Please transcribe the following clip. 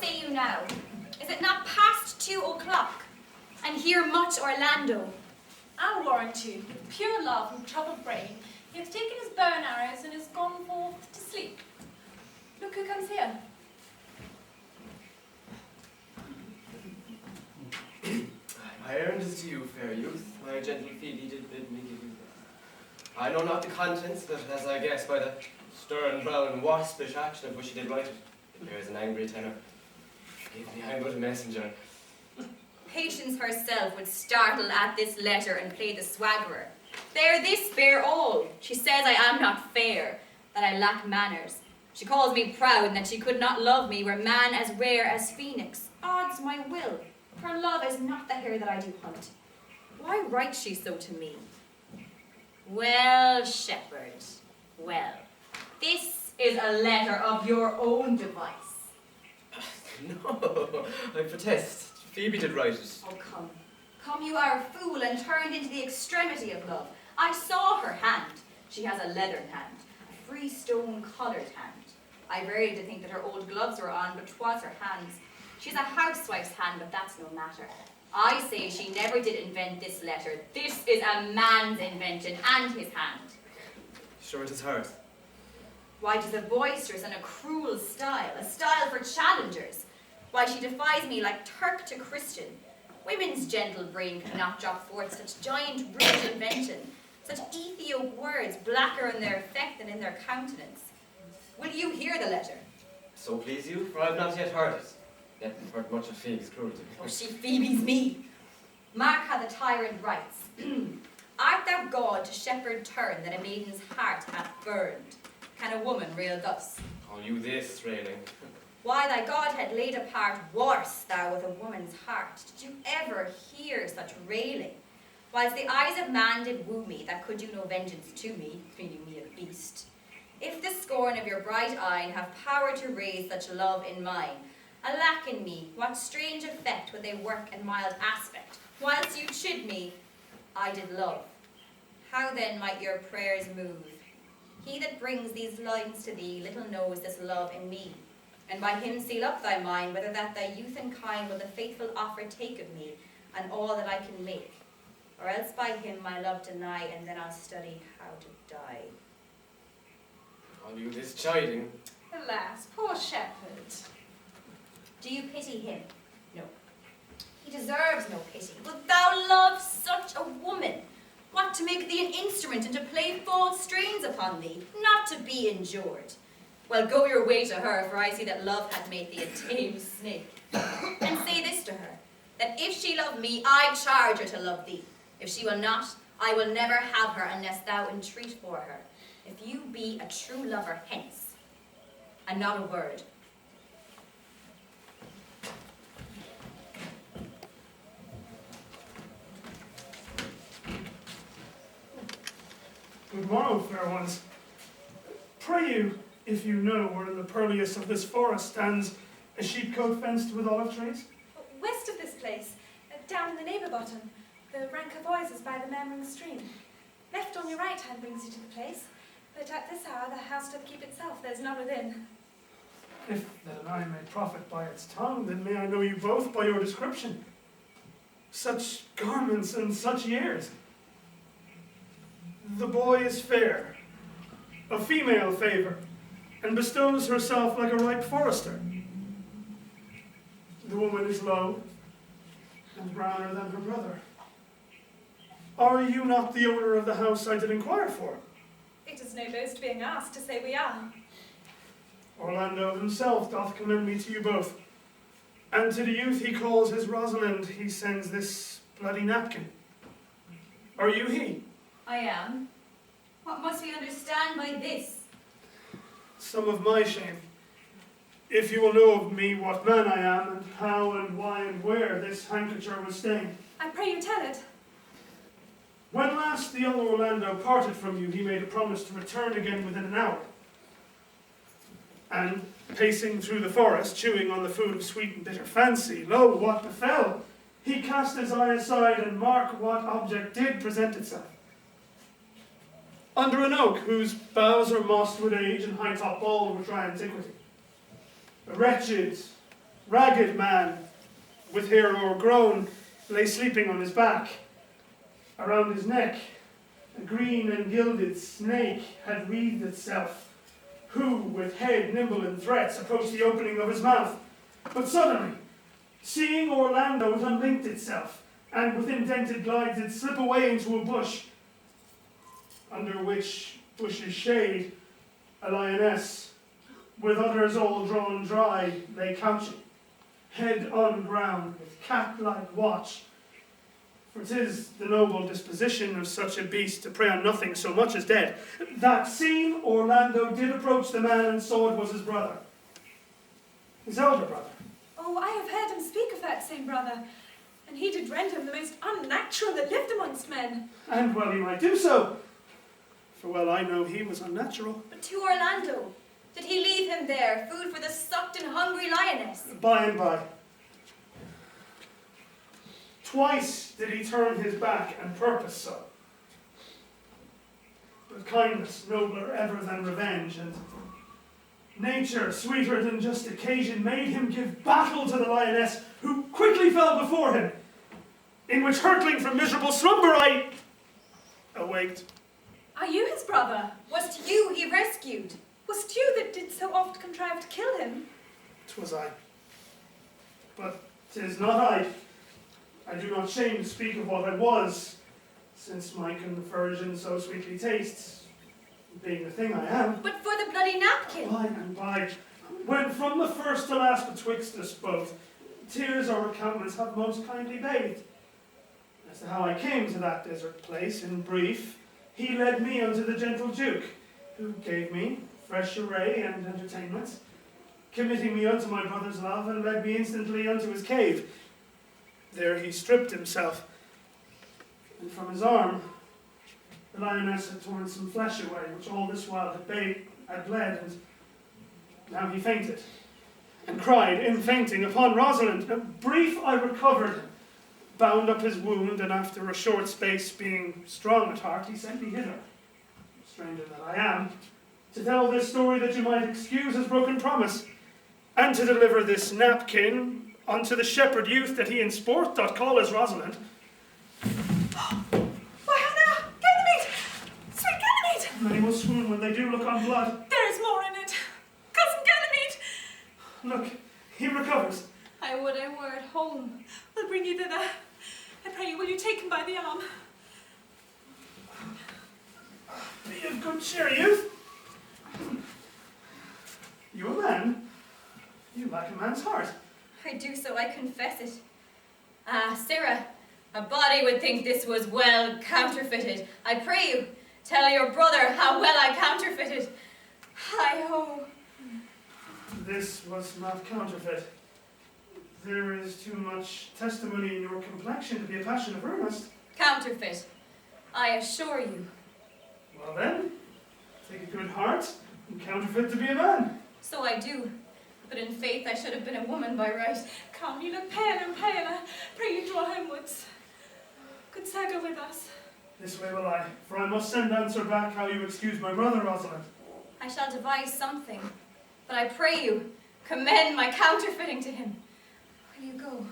say you now? Is it not past 2 o'clock? And here much Orlando. I'll warrant you, with pure love and troubled brain, he hath taken his bow and arrows and is gone forth to sleep. Look who comes here. My errand is to you, fair youth. My gentle Phebe did bid me give you that. I know not the contents, but as I guess by the stern, brown, waspish action of which she did write it, it bears an angry tenor. Forgive me, I am but a messenger. Patience herself would startle at this letter and play the swaggerer. Bear this, bear all. She says I am not fair, that I lack manners. She calls me proud, and that she could not love me were man as rare as phoenix. Odds my will, her love is not the hare that I do hunt. Why writes she so to me? Well, shepherd, well, this is a letter of your own device. No, I protest. Phebe did write it. Oh, come. Come, you are a fool and turned into the extremity of love. I saw her hand. She has a leathern hand, a free stone-coloured hand. I varied to think that her old gloves were on, but 'twas her hands. She's a housewife's hand, but that's no matter. I say she never did invent this letter. This is a man's invention, and his hand. Sure it is hers. Why, 'tis a boisterous and a cruel style, a style for challengers. Why, she defies me like Turk to Christian. Women's gentle brain cannot drop forth such giant rude invention, such Ethiop words blacker in their effect than in their countenance. Will you hear the letter? So please you, for I have not yet heard it. Yet heard much of Phoebe's cruelty. Oh, she Phoebe's me. Mark how the tyrant writes. Art thou God to shepherd turn that a maiden's heart hath burned? Can a woman rail thus? Call you this railing? Why, thy God had laid apart warst thou with a woman's heart. Did you ever hear such railing? Whilst the eyes of man did woo me, that could do no vengeance to me, feeling me a beast. If the scorn of your bright eye have power to raise such love in mine, alack in me, what strange effect would they work and mild aspect? Whilst you chid me, I did love. How then might your prayers move? He that brings these lines to thee little knows this love in me. And by him seal up thy mind, whether that thy youth and kind will the faithful offer take of me, and all that I can make. Or else by him my love deny, and then I'll study how to die. Call you this chiding? Alas, poor shepherd. Do you pity him? No. He deserves no pity. Wilt thou love such a woman? What, to make thee an instrument and to play false strains upon thee? Not to be endured. Well, go your way to her, for I see that love hath made thee a tame snake. And say this to her, that if she love me, I charge her to love thee. If she will not, I will never have her unless thou entreat for her. If you be a true lover, hence, and not a word. Good morrow, fair ones. Pray you, if you know where in the purliest of this forest stands a sheepcote fenced with olive trees? West of this place, down in the neighbour bottom, the rank of oise is by the murmuring stream. Left on your right hand brings you to the place, but at this hour the house doth keep itself, there's none within. If that an eye may profit by its tongue, then may I know you both by your description. Such garments and such years. The boy is fair, a female favour, and bestows herself like a ripe forester. The woman is low, and browner than her brother. Are you not the owner of the house I did inquire for? It is no boast being asked to say we are. Orlando himself doth commend me to you both. And to the youth he calls his Rosalind, he sends this bloody napkin. Are you he? I am. What must we understand by this? Some of my shame. If you will know of me what man I am, and how and why and where this handkerchief was stained. I pray you tell it. When last the young Orlando parted from you, he made a promise to return again within an hour. And, pacing through the forest, chewing on the food of sweet and bitter fancy, lo, what befell? He cast his eye aside, and mark what object did present itself. Under an oak, whose boughs are mossed with age and high-top bald with dry antiquity. A wretched, ragged man, with hair o'ergrown, lay sleeping on his back. Around his neck, a green and gilded snake had wreathed itself, who, with head nimble in threats, approached the opening of his mouth. But suddenly, seeing Orlando, it unlinked itself, and with indented glides it slip away into a bush, under which bush's shade a lioness, with udders all drawn dry, lay couching, head on ground, with cat-like watch. For 'tis the noble disposition of such a beast to prey on nothing so much as dead. That seen, Orlando did approach the man and saw it was his brother, his elder brother. Oh, I have heard him speak of that same brother, and he did render him the most unnatural that lived amongst men. And well he might do so, for well I know he was unnatural. But to Orlando, did he leave him there, food for the sucked and hungry lioness? By and by. Twice did he turn his back and purpose so. But kindness nobler ever than revenge, and nature sweeter than just occasion, made him give battle to the lioness, who quickly fell before him, in which hurtling from miserable slumber I awaked. Are you his brother? Was 't you he rescued? Was 't you that did so oft contrive to kill him? 'Twas I. But 'tis not I. I do not shame to speak of what I was, since my conversion so sweetly tastes, being the thing I am. But for the bloody napkin? By and by, when from the first to last betwixt us both, tears our countenance have most kindly bathed. As to how I came to that desert place, in brief, he led me unto the gentle Duke, who gave me fresh array and entertainments, committing me unto my brother's love, and led me instantly unto his cave. There he stripped himself, and from his arm the lioness had torn some flesh away, which all this while had bled, and now he fainted, and cried in fainting upon Rosalind. Brief I recovered, bound up his wound, and after a short space, being strong at heart, he sent me hither, stranger that I am, to tell this story that you might excuse his broken promise, and to deliver this napkin unto the shepherd youth that he in sport doth call as Rosalind. Why, Hannah! Ganymede! Sweet Ganymede! Many will swoon when they do look on blood. There is more in it. Cousin Ganymede! Look, he recovers. I would I were at home. We'll bring you thither. I pray you, will you take him by the arm? Be of good cheer, youth. You a man? You lack a man's heart. I do so, I confess it. Ah, Sarah, a body would think this was well counterfeited. I pray you, tell your brother how well I counterfeited. Hi-ho. This was not counterfeit. There is too much testimony in your complexion to be a passion of earnest. Counterfeit, I assure you. Well then, take a good heart and counterfeit to be a man. So I do, but in faith I should have been a woman by right. Come, you look paler and paler. Pray you draw homewards. Good sir, go with us. This way will I, for I must send answer back how you excuse my brother, Rosalind. I shall devise something, but I pray you, commend my counterfeiting to him. Will you go?